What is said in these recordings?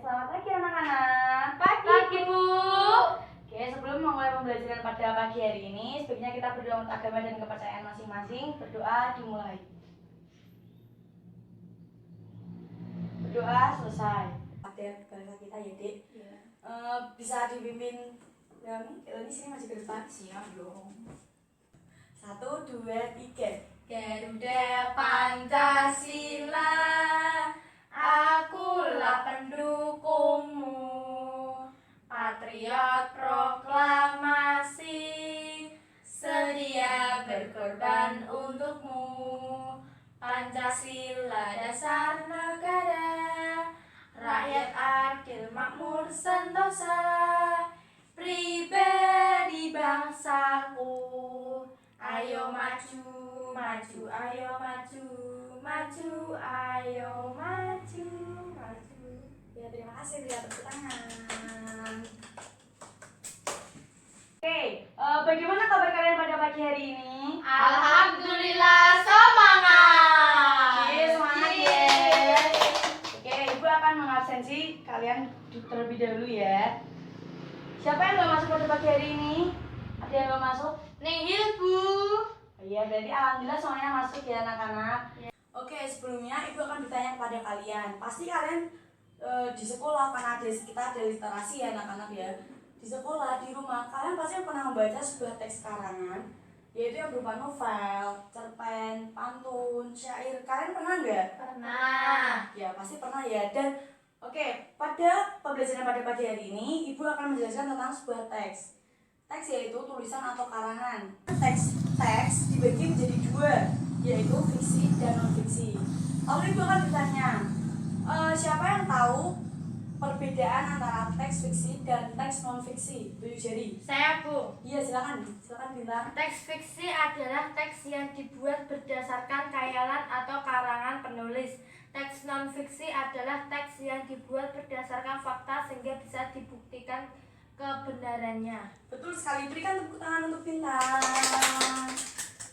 selamat pagi anak-anak. Pagi, Bu. Oke, sebelum memulai pembelajaran pada pagi hari ini, sebaiknya kita berdoa untuk agama dan kepercayaan masing-masing. Berdoa dimulai. Berdoa selesai. Pada bahasa kita ya, Dek. Ya. Bisa dipimpin Leoni sini masih ke depan. Siap dong. 1, 2, 3. Garuda Pancasila, akulah pendukungmu, patriot proklamasi, sedia berkorban untukmu. Pancasila dasar negara, rakyat adil makmur sentosa, pribadi bangsaku. Ayo maju, maju, ayo maju, maju, ayo maju, maju. Ya, terima kasih. Beri tepuk tangan. Oke, bagaimana kabar kalian pada pagi hari ini? Alhamdulillah semangat. Oke, semangat ya. Oke, Ibu akan mengabsensi kalian terlebih dahulu ya. Siapa yang belum masuk pada pagi hari ini? Ada yang belum masuk? Nihil, Bu. Iya, berarti alhamdulillah semuanya masuk ya anak-anak. Ya. Oke, sebelumnya Ibu akan bertanya kepada kalian. Pasti kalian di sekolah, karena kita ada literasi ya anak-anak ya. Di sekolah, di rumah, kalian pasti pernah membaca sebuah teks karangan, yaitu yang berupa novel, cerpen, pantun, syair. Kalian pernah nggak? Pernah. Ya, pasti pernah ya. Dan oke, pada pembelajaran pada pagi hari ini, Ibu akan menjelaskan tentang sebuah teks. Teks yaitu tulisan atau karangan. Teks dibagi menjadi dua, yaitu fiksi dan non-fiksi. Lalu Ibu akan bertanya, siapa yang tahu perbedaan antara teks fiksi dan teks non-fiksi? Tunjuk jari. Saya, Bu. Iya, silakan Bintang. Teks fiksi adalah teks yang dibuat berdasarkan khayalan atau karangan penulis. Teks non-fiksi adalah teks yang dibuat berdasarkan fakta sehingga bisa dibuktikan kebenarannya. Betul sekali, berikan tepuk tangan untuk Bintang.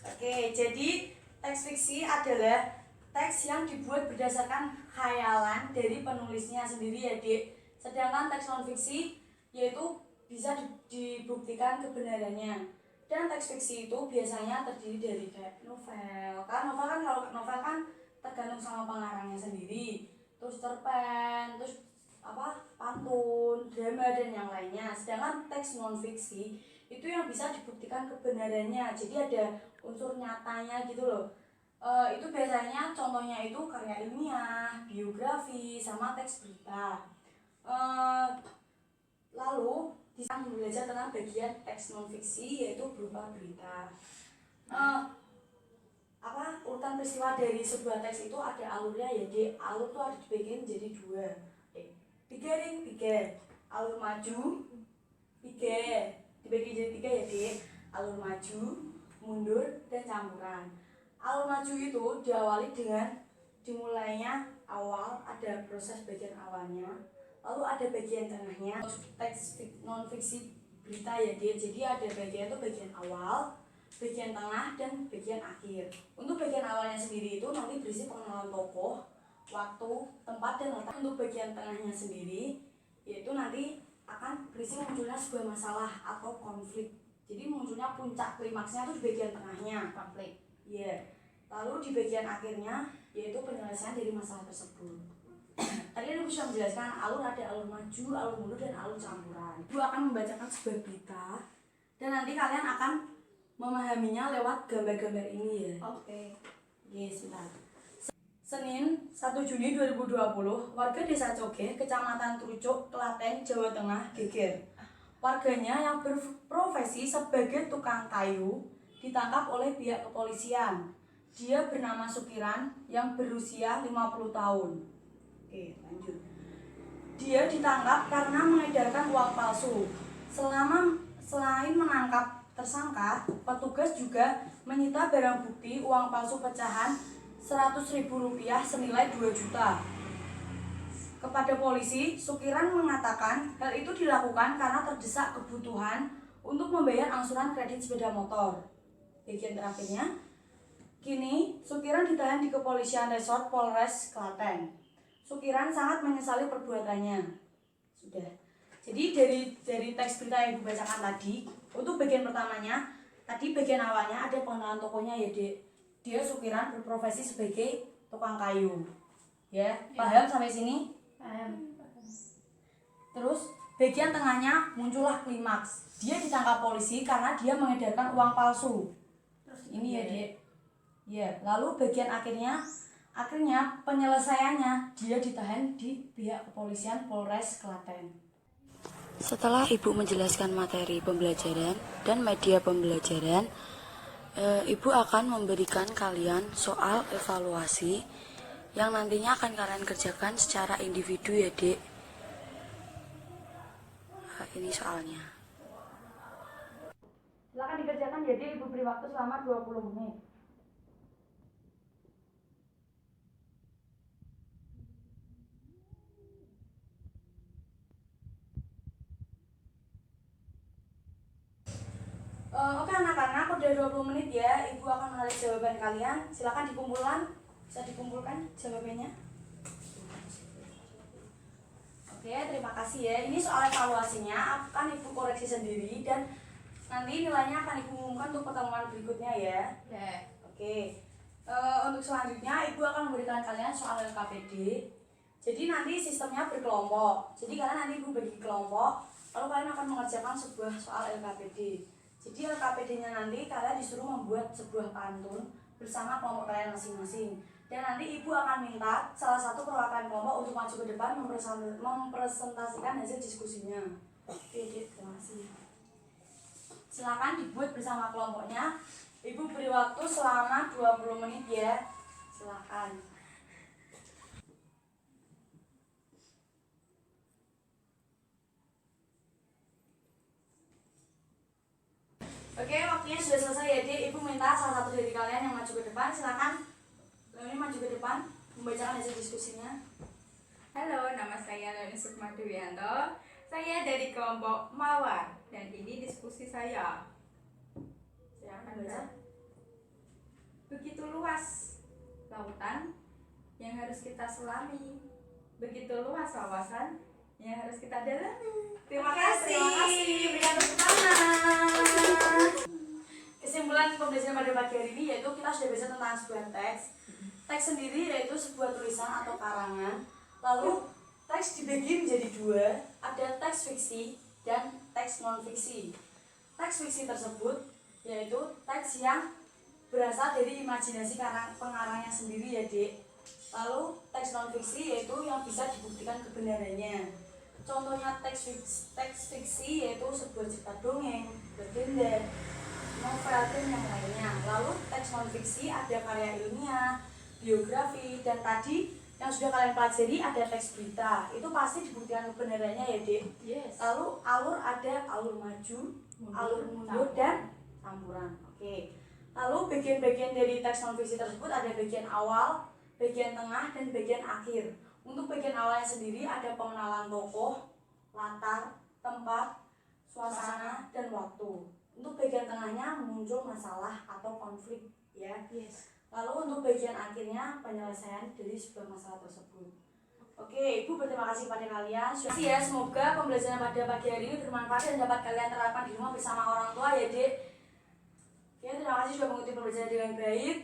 Oke, jadi teks fiksi adalah teks yang dibuat berdasarkan khayalan dari penulisnya sendiri ya, Dek. Sedangkan teks non-fiksi yaitu bisa dibuktikan kebenarannya. Dan teks fiksi itu biasanya terdiri dari kayak novel. Kalau novel kan tergantung sama pengarangnya sendiri. Terus cerpen, terus pantun, drama dan yang lainnya. Sedangkan teks non-fiksi itu yang bisa dibuktikan kebenarannya. Jadi ada unsur nyatanya gitu loh. Itu biasanya contohnya itu karya ilmiah, biografi, sama teks berita. Lalu kita belajar tentang bagian teks non-fiksi yaitu berupa berita. Urutan peristiwa dari sebuah teks itu ada alurnya ya, Dek. Alur tuh ada dibagiin jadi dua. 3 alur maju, 3 dibagi jadi 3 ya, Dek. Alur maju, mundur, dan campuran. Alur maju itu diawali dengan dimulainya awal, ada proses bagian awalnya, lalu ada bagian tengahnya. Teks non-fiksi berita ya, Dek. Jadi ada bagian itu bagian awal, bagian tengah, dan bagian akhir. Untuk bagian awalnya sendiri itu nanti berisi pengenalan tokoh, waktu, tempat, dan letak. Untuk bagian tengahnya sendiri yaitu nanti akan berisi munculnya sebuah masalah atau konflik. Jadi munculnya puncak klimaksnya itu di bagian tengahnya, Konflik. Iya. Lalu di bagian akhirnya yaitu penyelesaian dari masalah tersebut. Tadi aku bisa menjelaskan alur, ada alur maju, alur mundur, dan alur campuran. Ibu akan membacakan sebuah berita dan nanti kalian akan memahaminya lewat gambar-gambar ini ya. Oke. Yes, sebentar. Senin 1 Juni 2020, warga Desa Cogeh, Kecamatan Trucuk, Klaten, Jawa Tengah, geger. Warganya yang berprofesi sebagai tukang kayu ditangkap oleh pihak kepolisian. Dia bernama Sukiran yang berusia 50 tahun. Oke, lanjut. Dia ditangkap karena mengedarkan uang palsu. Selain menangkap tersangka, petugas juga menyita barang bukti uang palsu pecahan Rp100.000 senilai 2 juta. Kepada polisi, Sukiran mengatakan hal itu dilakukan karena terdesak kebutuhan untuk membayar angsuran kredit sepeda motor. Bagian terakhirnya, kini Sukiran ditahan di Kepolisian Resort Polres Klaten. Sukiran sangat menyesali perbuatannya. Sudah. Jadi dari teks berita yang Ibu bacakan tadi, untuk bagian pertamanya, tadi bagian awalnya ada pengenalan tokohnya ya, Dek. Dia Sukiran berprofesi sebagai tukang kayu. Ya, paham sampai sini? Paham. Terus bagian tengahnya muncullah klimaks. Dia ditangkap polisi karena dia mengedarkan uang palsu. Terus Ini ya, Dek. Ya, lalu bagian akhirnya penyelesaiannya dia ditahan di pihak kepolisian Polres Klaten. Setelah Ibu menjelaskan materi pembelajaran dan media pembelajaran, Ibu akan memberikan kalian soal evaluasi yang nantinya akan kalian kerjakan secara individu ya, Dek. Ini soalnya. Silakan dikerjakan, jadi Ibu beri waktu selama 20 menit. Oke anak-anak, udah 20 menit ya. Ibu akan menarik jawaban kalian. Silakan dikumpulkan. Bisa dikumpulkan jawabannya. Oke, terima kasih ya. Ini soal evaluasinya akan Ibu koreksi sendiri dan nanti nilainya akan Ibu umumkan untuk pertemuan berikutnya ya. Oke. Untuk selanjutnya Ibu akan memberikan kalian soal LKPD. Jadi nanti sistemnya berkelompok. Jadi kalian nanti Ibu bagi kelompok, lalu kalian akan mengerjakan sebuah soal LKPD. Jadi LKPD-nya nanti kalian disuruh membuat sebuah pantun bersama kelompok kalian masing-masing. Dan nanti Ibu akan minta salah satu perwakilan kelompok untuk maju ke depan mempresentasikan hasil diskusinya. Oke, terima kasih. Silakan dibuat bersama kelompoknya. Ibu beri waktu selama 20 menit ya. Silakan. Oke, waktunya sudah selesai ya, Dek. Ibu minta salah satu dari kalian yang maju ke depan. Silakan. Leoni maju ke depan membacakan hasil diskusinya. Halo, nama saya Leoni Sukmadewianto. Saya dari kelompok Mawar dan ini diskusi saya. Silakan baca. Begitu luas lautan yang harus kita selami. Begitu luas wawasan yang harus kita dalami. Terima kasih. Terima kasih. Berikan tepuk tangan. Kesimpulan pembelajaran pada pagi hari ini yaitu kita sudah belajar tentang sebuah teks. Teks sendiri yaitu sebuah tulisan atau karangan. Lalu teks dibagi menjadi dua, ada teks fiksi dan teks non fiksi. Teks fiksi tersebut yaitu teks yang berasal dari imajinasi pengarangnya sendiri ya, Dek. Lalu teks non fiksi yaitu yang bisa dibuktikan kebenarannya. Contohnya teks fiksi yaitu sebuah cerita dongeng, legenda, novel dan yang lainnya. Lalu teks non fiksi ada karya ilmiah, biografi, dan tadi yang sudah kalian pelajari ada teks berita. Itu pasti dibuktikan kebenarannya ya, Dek. Yes. Lalu alur ada alur maju, alur mundur, dan campuran. Oke. Lalu bagian-bagian dari teks non fiksi tersebut ada bagian awal, bagian tengah, dan bagian akhir. Untuk bagian awalnya sendiri ada pengenalan tokoh, latar, tempat, suasana, dan waktu. Untuk bagian tengahnya muncul masalah atau konflik ya. Yes. Lalu untuk bagian akhirnya penyelesaian dari sebuah masalah tersebut. Oke, Ibu berterima kasih pada kalian. Terima kasih ya, semoga pembelajaran pada pagi hari ini bermanfaat dan dapat kalian terapkan di rumah bersama orang tua ya, Dek. Oke, terima kasih sudah mengikuti pembelajaran dengan baik.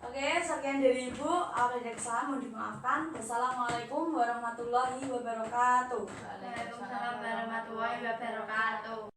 Oke, sekian dari Ibu. Apabila ada kesalahan mohon dimaafkan. Wassalamualaikum warahmatullahi wabarakatuh. Waalaikumsalam warahmatullahi wabarakatuh.